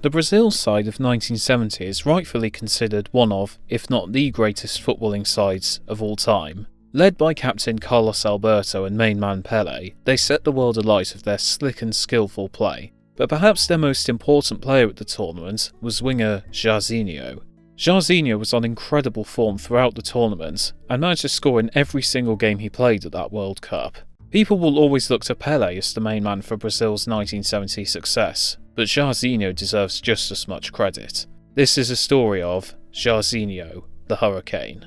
The Brazil side of 1970 is rightfully considered one of, if not the greatest footballing sides of all time. Led by captain Carlos Alberto and main man Pele, they set the world alight with their slick and skillful play. But perhaps their most important player at the tournament was winger Jairzinho. Jairzinho was on incredible form throughout the tournament and managed to score in every single game he played at that World Cup. People will always look to Pele as the main man for Brazil's 1970 success, but Jairzinho deserves just as much credit. This is a story of Jairzinho, the Hurricane.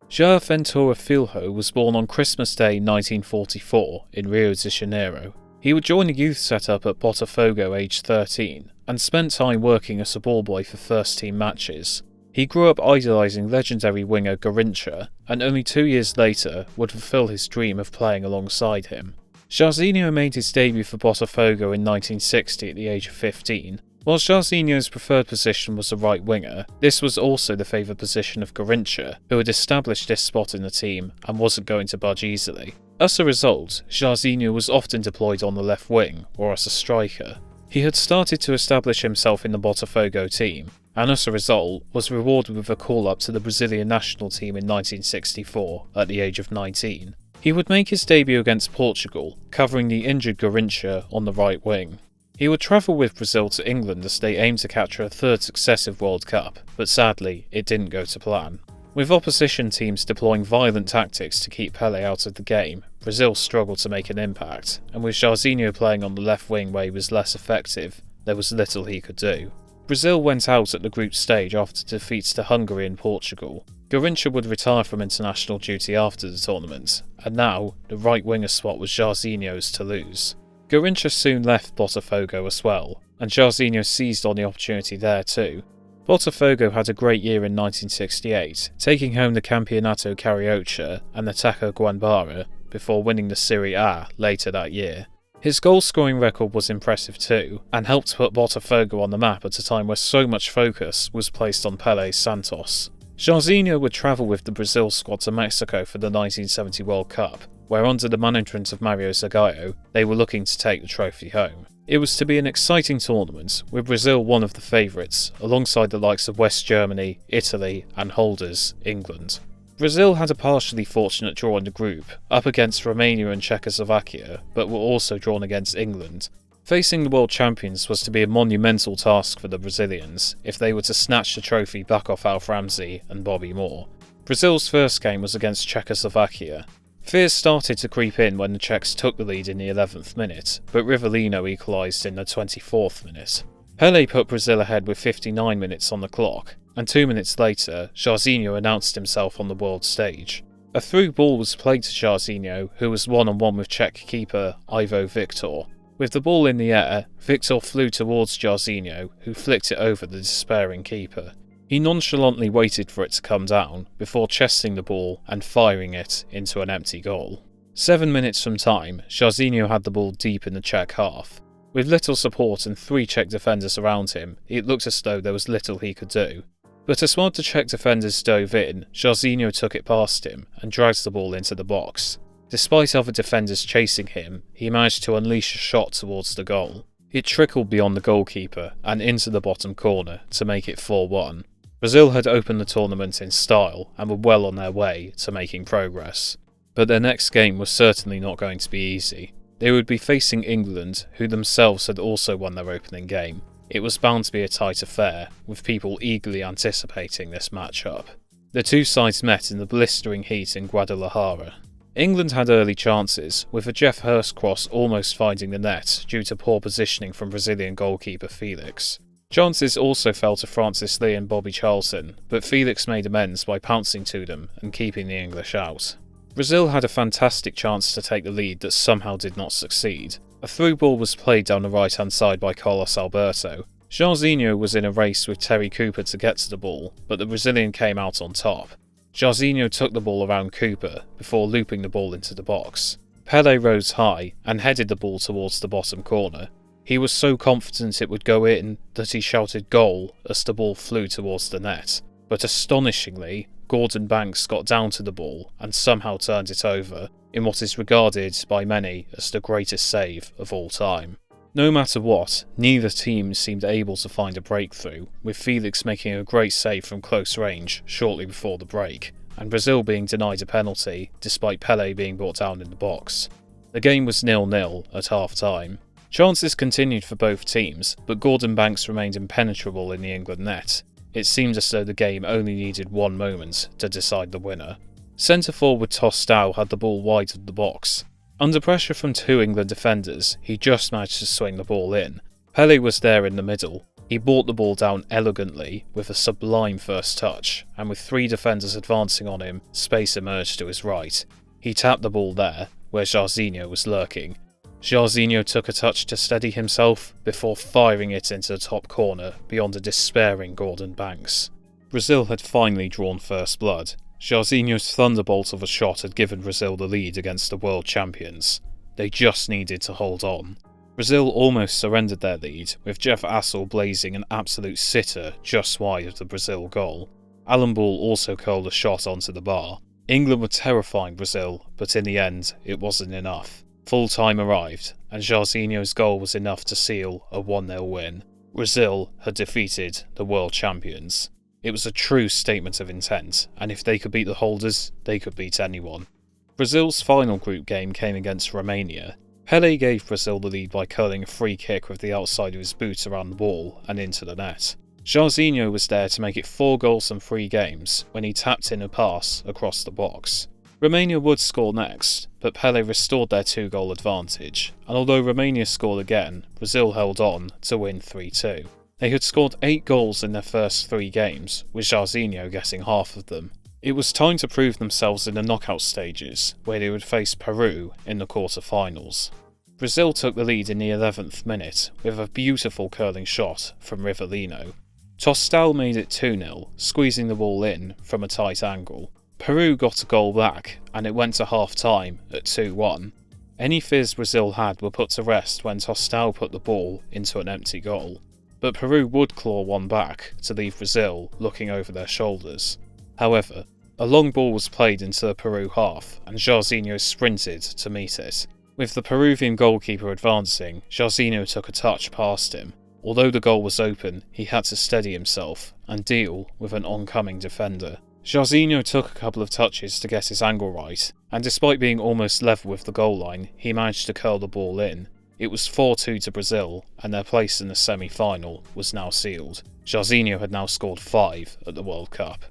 Jair Ventura Filho was born on Christmas Day 1944 in Rio de Janeiro. He would join a youth setup at Botafogo aged 13 and spent time working as a ball boy for first team matches. He grew up idolising legendary winger Garrincha and only 2 years later would fulfil his dream of playing alongside him. Jairzinho made his debut for Botafogo in 1960 at the age of 15. While Jairzinho's preferred position was the right winger, this was also the favoured position of Garrincha, who had established this spot in the team and wasn't going to budge easily. As a result, Jairzinho was often deployed on the left wing or as a striker. He had started to establish himself in the Botafogo team, and as a result was rewarded with a call-up to the Brazilian national team in 1964 at the age of 19. He would make his debut against Portugal, covering the injured Garrincha on the right wing. He would travel with Brazil to England as they aimed to capture a third successive World Cup, but sadly it didn't go to plan. With opposition teams deploying violent tactics to keep Pele out of the game, Brazil struggled to make an impact, and with Jairzinho playing on the left wing where he was less effective, there was little he could do. Brazil went out at the group stage after defeats to Hungary and Portugal. Garrincha would retire from international duty after the tournament, and now the right winger spot was Jairzinho's to lose. Garrincha soon left Botafogo as well, and Jairzinho seized on the opportunity there too. Botafogo had a great year in 1968, taking home the Campeonato Carioca and the Taça Guanabara before winning the Serie A later that year. His goal-scoring record was impressive too, and helped put Botafogo on the map at a time where so much focus was placed on Pele's Santos. Jairzinho would travel with the Brazil squad to Mexico for the 1970 World Cup, where under the management of Mario Zagallo, they were looking to take the trophy home. It was to be an exciting tournament, with Brazil one of the favourites, alongside the likes of West Germany, Italy and holders, England. Brazil had a partially fortunate draw in the group, up against Romania and Czechoslovakia, but were also drawn against England. Facing the world champions was to be a monumental task for the Brazilians, if they were to snatch the trophy back off Alf Ramsey and Bobby Moore. Brazil's first game was against Czechoslovakia. Fears started to creep in when the Czechs took the lead in the 11th minute, but Rivellino equalised in the 24th minute. Pele put Brazil ahead with 59 minutes on the clock, and 2 minutes later, Jairzinho announced himself on the world stage. A through ball was played to Jairzinho, who was one-on-one with Czech keeper Ivo Victor. With the ball in the air, Victor flew towards Jairzinho, who flicked it over the despairing keeper. He nonchalantly waited for it to come down, before chesting the ball and firing it into an empty goal. 7 minutes from time, Jairzinho had the ball deep in the Czech half. With little support and 3 Czech defenders around him, it looked as though there was little he could do. But as one of the Czech defenders dove in, Jairzinho took it past him and dragged the ball into the box. Despite other defenders chasing him, he managed to unleash a shot towards the goal. It trickled beyond the goalkeeper and into the bottom corner to make it 4-1. Brazil had opened the tournament in style and were well on their way to making progress. But their next game was certainly not going to be easy. They would be facing England, who themselves had also won their opening game. It was bound to be a tight affair, with people eagerly anticipating this matchup. The two sides met in the blistering heat in Guadalajara. England had early chances, with a Jeff Hurst cross almost finding the net due to poor positioning from Brazilian goalkeeper Felix. Chances also fell to Francis Lee and Bobby Charlton, but Felix made amends by pouncing to them and keeping the English out. Brazil had a fantastic chance to take the lead that somehow did not succeed. A through ball was played down the right-hand side by Carlos Alberto. Jairzinho was in a race with Terry Cooper to get to the ball, but the Brazilian came out on top. Jairzinho took the ball around Cooper before looping the ball into the box. Pele rose high and headed the ball towards the bottom corner. He was so confident it would go in that he shouted goal as the ball flew towards the net. But astonishingly, Gordon Banks got down to the ball and somehow turned it over in what is regarded by many as the greatest save of all time. No matter what, neither team seemed able to find a breakthrough, with Felix making a great save from close range shortly before the break, and Brazil being denied a penalty despite Pele being brought down in the box. The game was 0-0 at half-time. Chances continued for both teams, but Gordon Banks remained impenetrable in the England net. It seemed as though the game only needed one moment to decide the winner. Centre-forward Tostão had the ball wide of the box. Under pressure from two England defenders, he just managed to swing the ball in. Pele was there in the middle. He brought the ball down elegantly with a sublime first touch, and with three defenders advancing on him, space emerged to his right. He tapped the ball there, where Jairzinho was lurking. Jairzinho took a touch to steady himself before firing it into the top corner beyond a despairing Gordon Banks. Brazil had finally drawn first blood. Jairzinho's thunderbolt of a shot had given Brazil the lead against the world champions. They just needed to hold on. Brazil almost surrendered their lead, with Jeff Assel blazing an absolute sitter just wide of the Brazil goal. Alan Ball also curled a shot onto the bar. England were terrifying Brazil, but in the end, it wasn't enough. Full time arrived, and Jairzinho's goal was enough to seal a 1-0 win. Brazil had defeated the world champions. It was a true statement of intent, and if they could beat the holders, they could beat anyone. Brazil's final group game came against Romania. Pele gave Brazil the lead by curling a free kick with the outside of his boot around the ball and into the net. Jairzinho was there to make it 4 goals in 3 games when he tapped in a pass across the box. Romania would score next, but Pele restored their 2-goal advantage, and although Romania scored again, Brazil held on to win 3-2. They had scored 8 goals in their first 3 games, with Jairzinho getting half of them. It was time to prove themselves in the knockout stages, where they would face Peru in the quarter-finals. Brazil took the lead in the 11th minute with a beautiful curling shot from Rivellino. Tostão made it 2-0, squeezing the ball in from a tight angle. Peru got a goal back, and it went to half-time at 2-1. Any fears Brazil had were put to rest when Tostão put the ball into an empty goal. But Peru would claw one back to leave Brazil looking over their shoulders. However, a long ball was played into the Peru half, and Jairzinho sprinted to meet it. With the Peruvian goalkeeper advancing, Jairzinho took a touch past him. Although the goal was open, he had to steady himself and deal with an oncoming defender. Jairzinho took a couple of touches to get his angle right, and despite being almost level with the goal line, he managed to curl the ball in. It was 4-2 to Brazil, and their place in the semi-final was now sealed. Jairzinho had now scored 5 at the World Cup.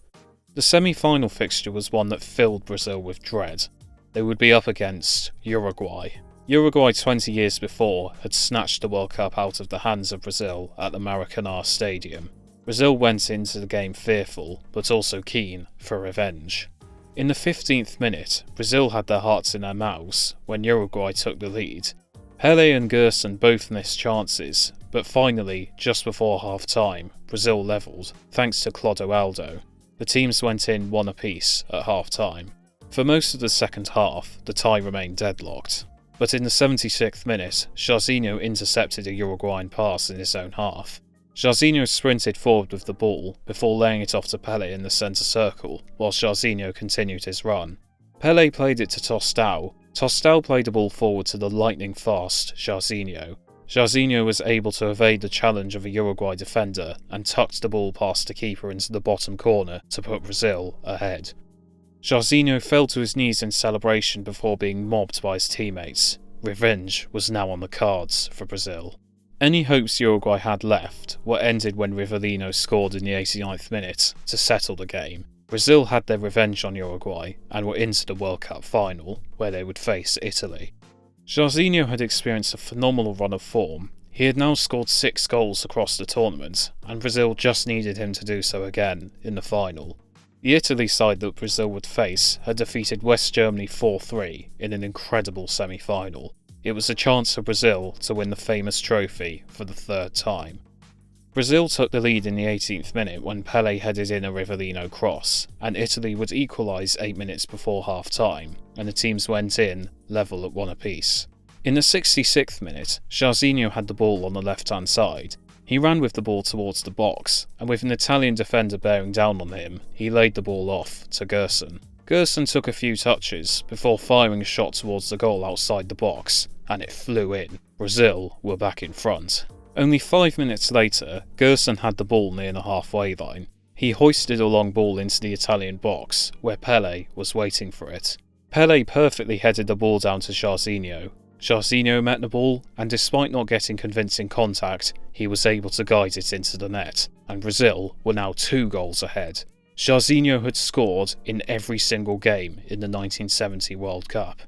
The semi-final fixture was one that filled Brazil with dread. They would be up against Uruguay. Uruguay 20 years before had snatched the World Cup out of the hands of Brazil at the Maracanã Stadium. Brazil went into the game fearful, but also keen for revenge. In the 15th minute, Brazil had their hearts in their mouths when Uruguay took the lead. Pele and Gerson both missed chances, but finally, just before half-time, Brazil levelled, thanks to Clodoaldo. The teams went in 1 apiece at half-time. For most of the second half, the tie remained deadlocked. But in the 76th minute, Jairzinho intercepted a Uruguayan pass in his own half. Jairzinho sprinted forward with the ball before laying it off to Pele in the centre circle, whilst Jairzinho continued his run. Pele played it to Tostão. Tostão played the ball forward to the lightning-fast Jairzinho. Jairzinho was able to evade the challenge of a Uruguay defender and tucked the ball past the keeper into the bottom corner to put Brazil ahead. Jairzinho fell to his knees in celebration before being mobbed by his teammates. Revenge was now on the cards for Brazil. Any hopes Uruguay had left were ended when Rivellino scored in the 89th minute to settle the game. Brazil had their revenge on Uruguay and were into the World Cup final, where they would face Italy. Jairzinho had experienced a phenomenal run of form. He had now scored 6 goals across the tournament, and Brazil just needed him to do so again in the final. The Italy side that Brazil would face had defeated West Germany 4-3 in an incredible semi-final. It was a chance for Brazil to win the famous trophy for the 3rd time. Brazil took the lead in the 18th minute when Pele headed in a Rivellino cross, and Italy would equalise 8 minutes before half-time, and the teams went in level at 1 apiece. In the 66th minute, Jairzinho had the ball on the left-hand side. He ran with the ball towards the box, and with an Italian defender bearing down on him, he laid the ball off to Gerson. Gerson took a few touches before firing a shot towards the goal outside the box, and it flew in. Brazil were back in front. Only 5 minutes later, Gerson had the ball near the halfway line. He hoisted a long ball into the Italian box, where Pele was waiting for it. Pele perfectly headed the ball down to Jairzinho. Jairzinho met the ball, and despite not getting convincing contact, he was able to guide it into the net, and Brazil were now 2 goals ahead. Jairzinho had scored in every single game in the 1970 World Cup.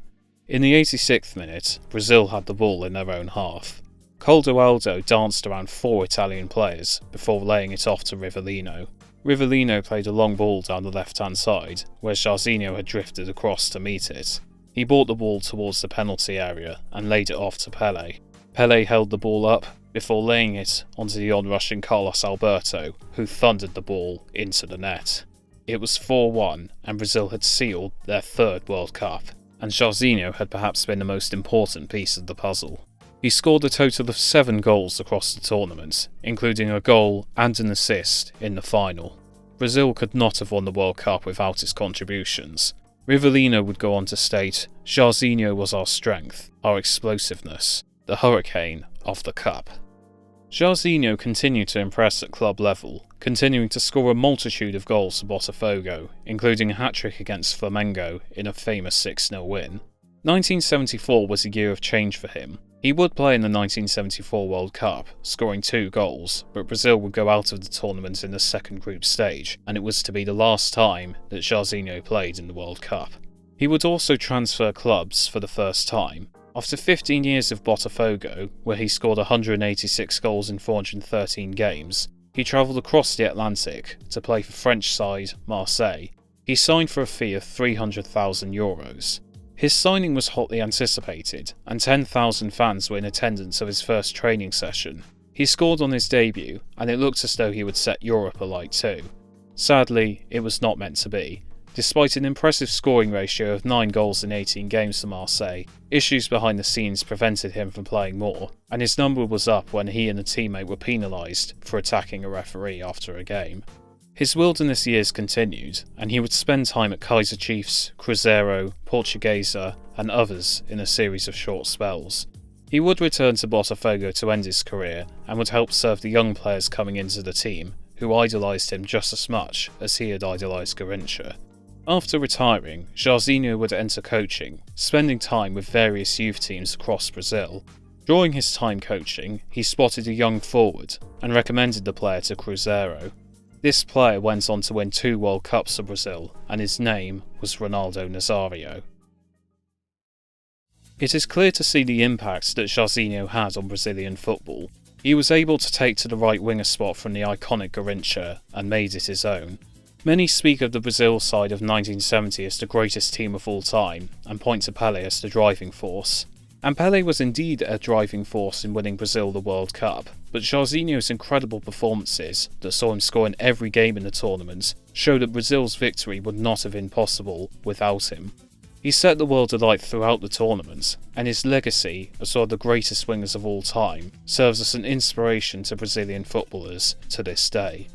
In the 86th minute, Brazil had the ball in their own half. Clodoaldo danced around 4 Italian players before laying it off to Rivellino. Rivellino played a long ball down the left-hand side, where Jairzinho had drifted across to meet it. He brought the ball towards the penalty area and laid it off to Pele. Pele held the ball up before laying it onto the on-rushing Carlos Alberto, who thundered the ball into the net. It was 4-1, and Brazil had sealed their 3rd World Cup, and Jairzinho had perhaps been the most important piece of the puzzle. He scored a total of 7 goals across the tournament, including a goal and an assist in the final. Brazil could not have won the World Cup without his contributions. Rivellino would go on to state, "Jairzinho was our strength, our explosiveness, the hurricane of the cup." Jairzinho continued to impress at club level, continuing to score a multitude of goals for Botafogo, including a hat-trick against Flamengo in a famous 6-0 win. 1974 was a year of change for him. He would play in the 1974 World Cup, scoring 2 goals, but Brazil would go out of the tournament in the second group stage, and it was to be the last time that Jairzinho played in the World Cup. He would also transfer clubs for the first time. After 15 years of Botafogo, where he scored 186 goals in 413 games, he travelled across the Atlantic to play for French side Marseille. He signed for a fee of €300,000. His signing was hotly anticipated, and 10,000 fans were in attendance of his first training session. He scored on his debut, and it looked as though he would set Europe alight too. Sadly, it was not meant to be. Despite an impressive scoring ratio of 9 goals in 18 games for Marseille, issues behind the scenes prevented him from playing more, and his number was up when he and a teammate were penalised for attacking a referee after a game. His wilderness years continued, and he would spend time at Kaiser Chiefs, Cruzeiro, Portuguesa, and others in a series of short spells. He would return to Botafogo to end his career, and would help serve the young players coming into the team, who idolised him just as much as he had idolised Garrincha. After retiring, Jairzinho would enter coaching, spending time with various youth teams across Brazil. During his time coaching, he spotted a young forward, and recommended the player to Cruzeiro. This player went on to win 2 World Cups for Brazil, and his name was Ronaldo Nazario. It is clear to see the impact that Jairzinho had on Brazilian football. He was able to take to the right winger spot from the iconic Garrincha and made it his own. Many speak of the Brazil side of 1970 as the greatest team of all time, and point to Pele as the driving force. And Pele was indeed a driving force in winning Brazil the World Cup, but Jairzinho's incredible performances, that saw him score in every game in the tournament, show that Brazil's victory would not have been possible without him. He set the world alight throughout the tournament, and his legacy as one of the greatest wingers of all time serves as an inspiration to Brazilian footballers to this day.